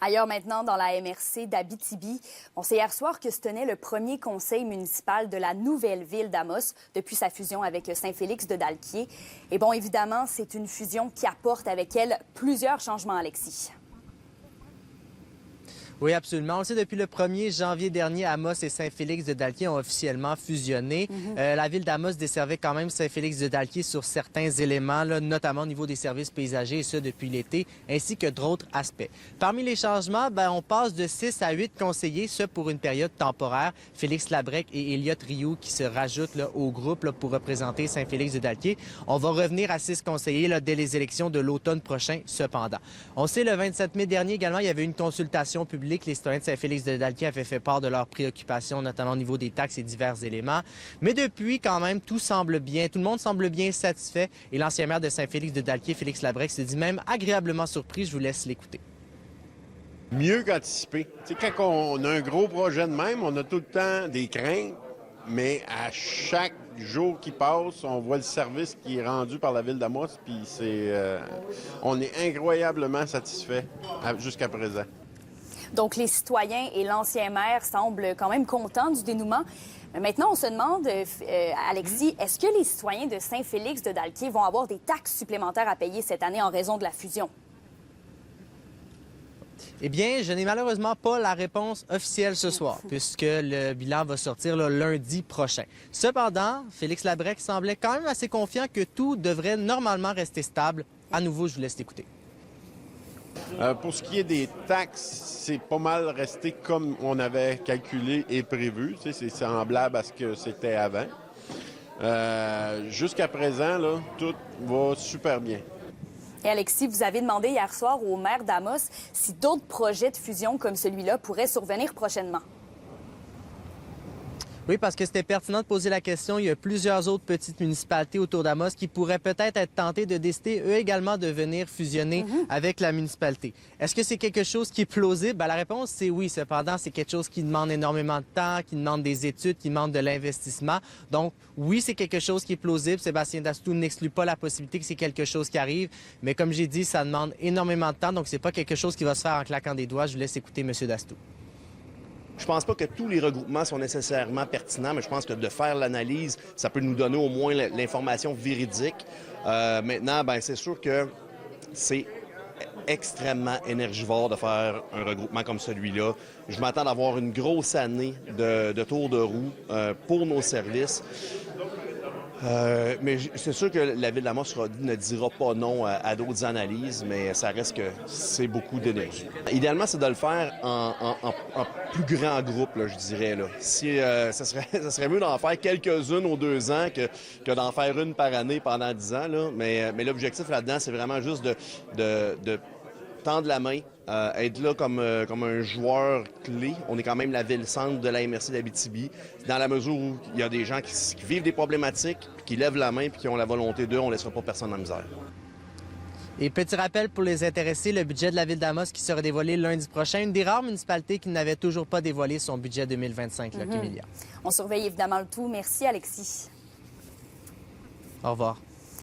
Ailleurs maintenant, dans la MRC d'Abitibi, on sait hier soir que se tenait le premier conseil municipal de la nouvelle ville d'Amos depuis sa fusion avec Saint-Félix de Dalquier. Et bon, évidemment, c'est une fusion qui apporte avec elle plusieurs changements, Alexis. Oui, absolument. On le sait, depuis le 1er janvier dernier, Amos et Saint-Félix de Dalquier ont officiellement fusionné. La ville d'Amos desservait quand même Saint-Félix de Dalquier sur certains éléments, là, notamment au niveau des services paysagers, et ça depuis l'été, ainsi que d'autres aspects. Parmi les changements, on passe de 6 à 8 conseillers, ce pour une période temporaire. Félix Labrec et Elliott Rioux qui se rajoutent là, au groupe là, pour représenter Saint-Félix de Dalquier. On va revenir à 6 conseillers là, dès les élections de l'automne prochain, cependant. On sait, le 27 mai dernier également, il y avait une consultation publique. Les citoyens de Saint-Félix de Dalquier avaient fait part de leurs préoccupations, notamment au niveau des taxes et divers éléments. Mais depuis, quand même, tout semble bien. Tout le monde semble bien satisfait. Et l'ancien maire de Saint-Félix de Dalquier, Félix Labrec, se dit même agréablement surpris. Je vous laisse l'écouter. Mieux qu'anticiper. Tu sais, quand on a un gros projet de même, on a tout le temps des craintes, mais à chaque jour qui passe, on voit le service qui est rendu par la ville d'Amos, puis on est incroyablement satisfait jusqu'à présent. Donc, les citoyens et l'ancien maire semblent quand même contents du dénouement. Mais maintenant, on se demande, Alexis, est-ce que les citoyens de Saint-Félix de Dalquier vont avoir des taxes supplémentaires à payer cette année en raison de la fusion? Eh bien, je n'ai malheureusement pas la réponse officielle ce soir, puisque le bilan va sortir le lundi prochain. Cependant, Félix Labrec semblait quand même assez confiant que tout devrait normalement rester stable. À nouveau, je vous laisse l'écouter. Pour ce qui est des taxes, c'est pas mal resté comme on avait calculé et prévu. Tu sais, c'est semblable à ce que c'était avant. Jusqu'à présent, là, tout va super bien. Et Alexis, vous avez demandé hier soir au maire d'Amos si d'autres projets de fusion comme celui-là pourraient survenir prochainement. Oui, parce que c'était pertinent de poser la question. Il y a plusieurs autres petites municipalités autour d'Amos qui pourraient peut-être être tentées de décider, eux également, de venir fusionner avec la municipalité. Est-ce que c'est quelque chose qui est plausible? La réponse, c'est oui. Cependant, c'est quelque chose qui demande énormément de temps, qui demande des études, qui demande de l'investissement. Donc, oui, c'est quelque chose qui est plausible. Sébastien Dastou n'exclut pas la possibilité que c'est quelque chose qui arrive. Mais comme j'ai dit, ça demande énormément de temps. Donc, c'est pas quelque chose qui va se faire en claquant des doigts. Je vous laisse écouter M. Dastou. Je pense pas que tous les regroupements sont nécessairement pertinents, mais je pense que de faire l'analyse, ça peut nous donner au moins l'information véridique. Maintenant, c'est sûr que c'est extrêmement énergivore de faire un regroupement comme celui-là. Je m'attends d'avoir une grosse année de tour de roue pour nos services. Mais c'est sûr que la ville d'Amos ne dira pas non à d'autres analyses, mais ça reste que c'est beaucoup d'énergie. Idéalement, c'est de le faire en plus grand groupe, là, je dirais. Là. Si, ça serait mieux d'en faire quelques-unes aux 2 ans que d'en faire une par année pendant 10 ans. Là. Mais l'objectif là-dedans, c'est vraiment juste de tendre la main, être là comme un joueur clé. On est quand même la ville-centre de la MRC d'Abitibi. Dans la mesure où il y a des gens qui vivent des problématiques, qui lèvent la main et qui ont la volonté d'eux, on ne laissera pas personne en misère. Et petit rappel pour les intéressés, le budget de la ville d'Amos qui sera dévoilé lundi prochain. Une des rares municipalités qui n'avait toujours pas dévoilé son budget 2025, là, Kémélia. On surveille évidemment le tout. Merci, Alexis. Au revoir.